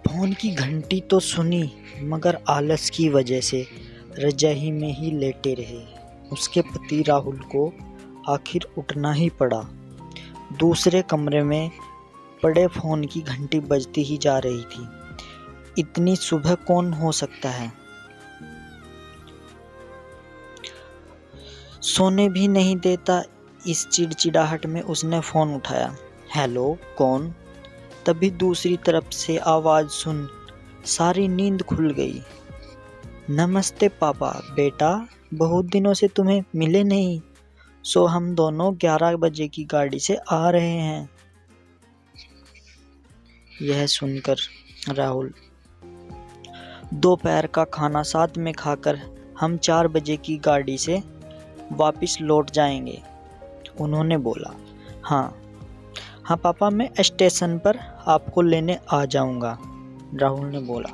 Phone की घंटी तो सुनी, मगर आलस की वजह से रजाई में ही लेटे रहे। उसके पति राहुल को आखिर उठना ही पड़ा। दूसरे कमरे में पड़े फोन की घंटी बजती ही जा रही थी। इतनी सुबह कौन हो सकता है? सोने भी नहीं देता। इस चिड़चिड़ाहट में उसने फोन उठाया। हेलो, कौन? तभी दूसरी तरफ से आवाज सुन सारी नींद खुल गई। नमस्ते पापा। बेटा, बहुत दिनों से तुम्हें मिले नहीं, सो हम दोनों 11 बजे की गाड़ी से आ रहे हैं। यह सुनकर राहुल, दोपहर का खाना साथ में खाकर हम 4 बजे की गाड़ी से वापस लौट जाएंगे, उन्होंने बोला। हाँ पापा, मैं स्टेशन पर आपको लेने आ जाऊंगा, राहुल ने बोला।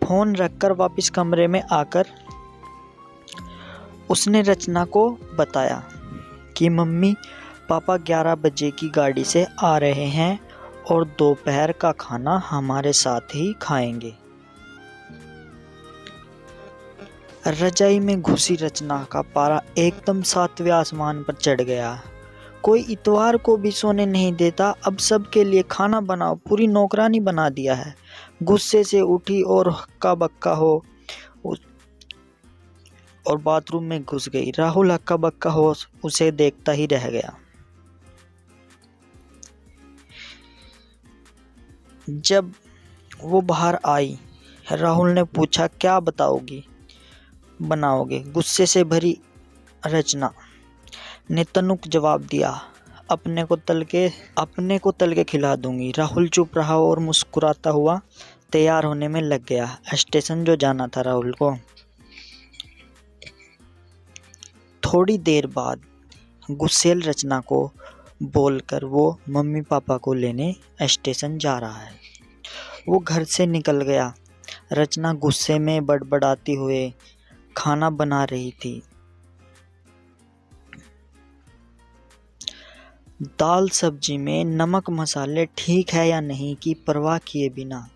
फोन रखकर वापस कमरे में आकर उसने रचना को बताया कि मम्मी पापा 11 बजे की गाड़ी से आ रहे हैं और दोपहर का खाना हमारे साथ ही खाएंगे। रजाई में घुसी रचना का पारा एकदम 7वें आसमान पर चढ़ गया। कोई इतवार को भी सोने नहीं देता, अब सबके लिए खाना बनाओ, पूरी नौकरानी बना दिया है। गुस्से से उठी और हक्का बक्का हो और बाथरूम में घुस गई। राहुल हक्का बक्का हो उसे देखता ही रह गया। जब वो बाहर आई, राहुल ने पूछा, क्या बनाओगे? गुस्से से भरी रचना ने तनुक जवाब दिया, अपने को तल के खिला दूंगी। राहुल चुप रहा और मुस्कुराता हुआ तैयार होने में लग गया। स्टेशन जो जाना था राहुल को। थोड़ी देर बाद गुस्सेल रचना को बोलकर वो मम्मी पापा को लेने स्टेशन जा रहा है। वो घर से निकल गया। रचना गुस्से में बड़बड़ाती हुए खाना बना रही थी। दाल सब्जी में नमक मसाले ठीक है या नहीं की परवाह किए बिना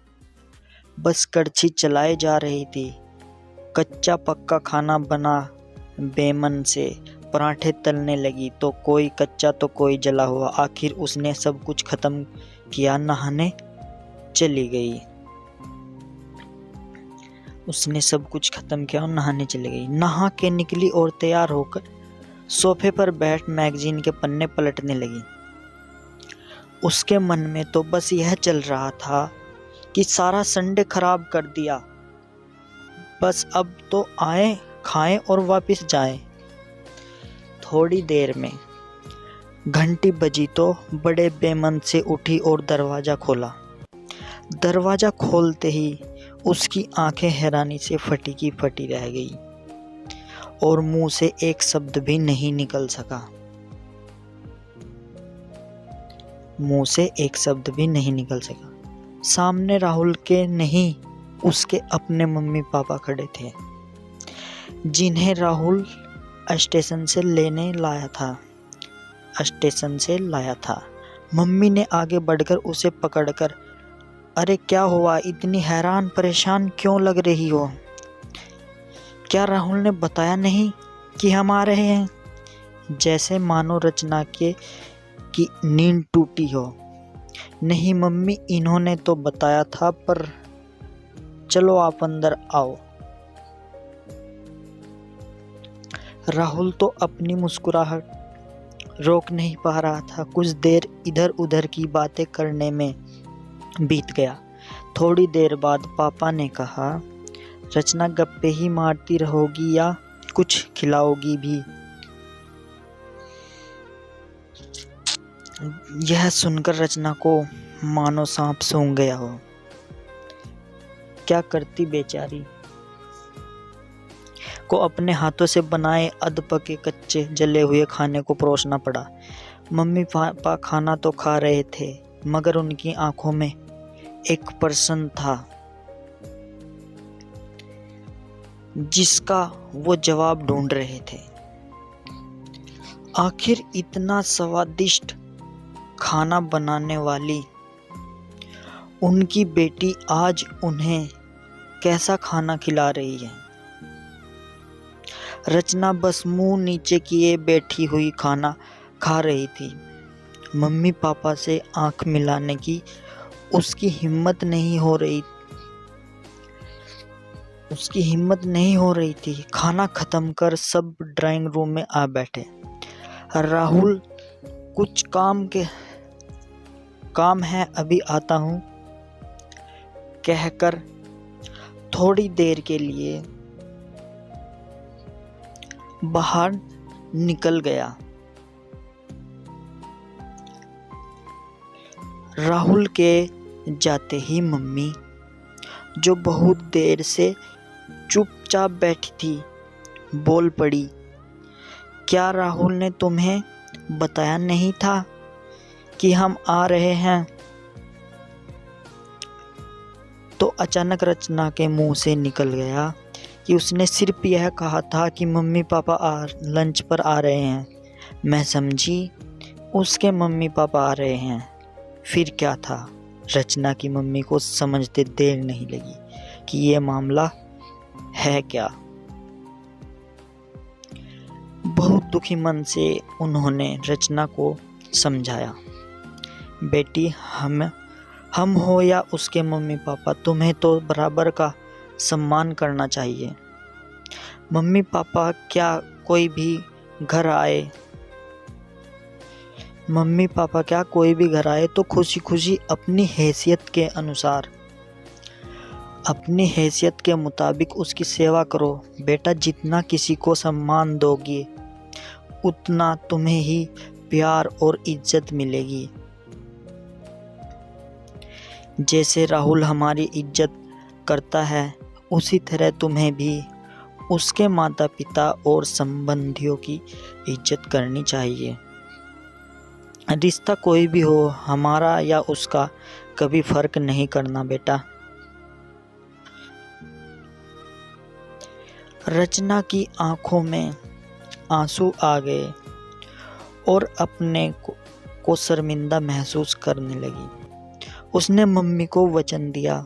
बस कड़छी चलाए जा रही थी। कच्चा पक्का खाना बना बेमन से पराठे तलने लगी, तो कोई कच्चा तो कोई जला हुआ। आखिर उसने सब कुछ खत्म किया, नहाने चली गई। नहा के निकली और तैयार होकर सोफे पर बैठ मैगजीन के पन्ने पलटने लगी। उसके मन में तो बस यह चल रहा था कि सारा संडे खराब कर दिया, बस अब तो आए, खाएं और वापस जाएं। थोड़ी देर में घंटी बजी तो बड़े बेमन से उठी और दरवाजा खोला। दरवाजा खोलते ही उसकी आंखें हैरानी से फटी की फटी रह गई और मुंह से एक शब्द भी नहीं निकल सका। सामने राहुल के नहीं, उसके अपने मम्मी पापा खड़े थे, जिन्हें राहुल स्टेशन से लाया था। मम्मी ने आगे बढ़कर उसे पकड़कर, अरे क्या हुआ? इतनी हैरान परेशान क्यों लग रही हो? क्या राहुल ने बताया नहीं कि हम आ रहे हैं? जैसे मानो रचना की नींद टूटी हो। नहीं मम्मी, इन्होंने तो बताया था, पर चलो आप अंदर आओ। राहुल तो अपनी मुस्कुराहट रोक नहीं पा रहा था। कुछ देर इधर उधर की बातें करने में बीत गया। थोड़ी देर बाद पापा ने कहा, रचना गप्पे ही मारती रहोगी या कुछ खिलाओगी भी? यह सुनकर रचना को मानो सांप सूंघ गया हो। क्या करती बेचारी को अपने हाथों से बनाए अधपके कच्चे जले हुए खाने को परोसना पड़ा। मम्मी पापा खाना तो खा रहे थे, मगर उनकी आंखों में एक प्रश्न था जिसका वो जवाब ढूंढ रहे थे। आखिर इतना स्वादिष्ट खाना बनाने वाली उनकी बेटी आज उन्हें कैसा खाना खिला रही है। रचना बस मुंह नीचे किए बैठी हुई खाना खा रही थी। मम्मी पापा से आंख मिलाने की उसकी हिम्मत नहीं हो रही थी। खाना खत्म कर सब ड्राइंग रूम में आ बैठे। राहुल कुछ काम है, अभी आता हूँ कहकर थोड़ी देर के लिए बाहर निकल गया। राहुल के जाते ही मम्मी, जो बहुत देर से चुपचाप बैठी थी, बोल पड़ी, क्या राहुल ने तुम्हें बताया नहीं था कि हम आ रहे हैं? तो अचानक रचना के मुंह से निकल गया कि उसने सिर्फ यह कहा था कि मम्मी पापा लंच पर आ रहे हैं। मैं समझी उसके मम्मी पापा आ रहे हैं। फिर क्या था? रचना की मम्मी को समझते देर नहीं लगी कि ये मामला है क्या। बहुत दुखी मन से उन्होंने रचना को समझाया, बेटी हम हो या उसके मम्मी पापा, तुम्हें तो बराबर का सम्मान करना चाहिए। मम्मी पापा क्या कोई भी घर आए तो खुशी खुशी अपनी हैसियत के अनुसार, अपनी हैसियत के मुताबिक उसकी सेवा करो। बेटा, जितना किसी को सम्मान दोगे उतना तुम्हें ही प्यार और इज्जत मिलेगी। जैसे राहुल हमारी इज्जत करता है, उसी तरह तुम्हें भी उसके माता पिता और संबंधियों की इज्जत करनी चाहिए। रिश्ता कोई भी हो, हमारा या उसका, कभी फर्क नहीं करना बेटा। रचना की आंखों में आंसू आ गए और अपने को शर्मिंदा महसूस करने लगी। उसने मम्मी को वचन दिया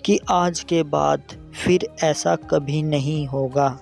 कि आज के बाद फिर ऐसा कभी नहीं होगा।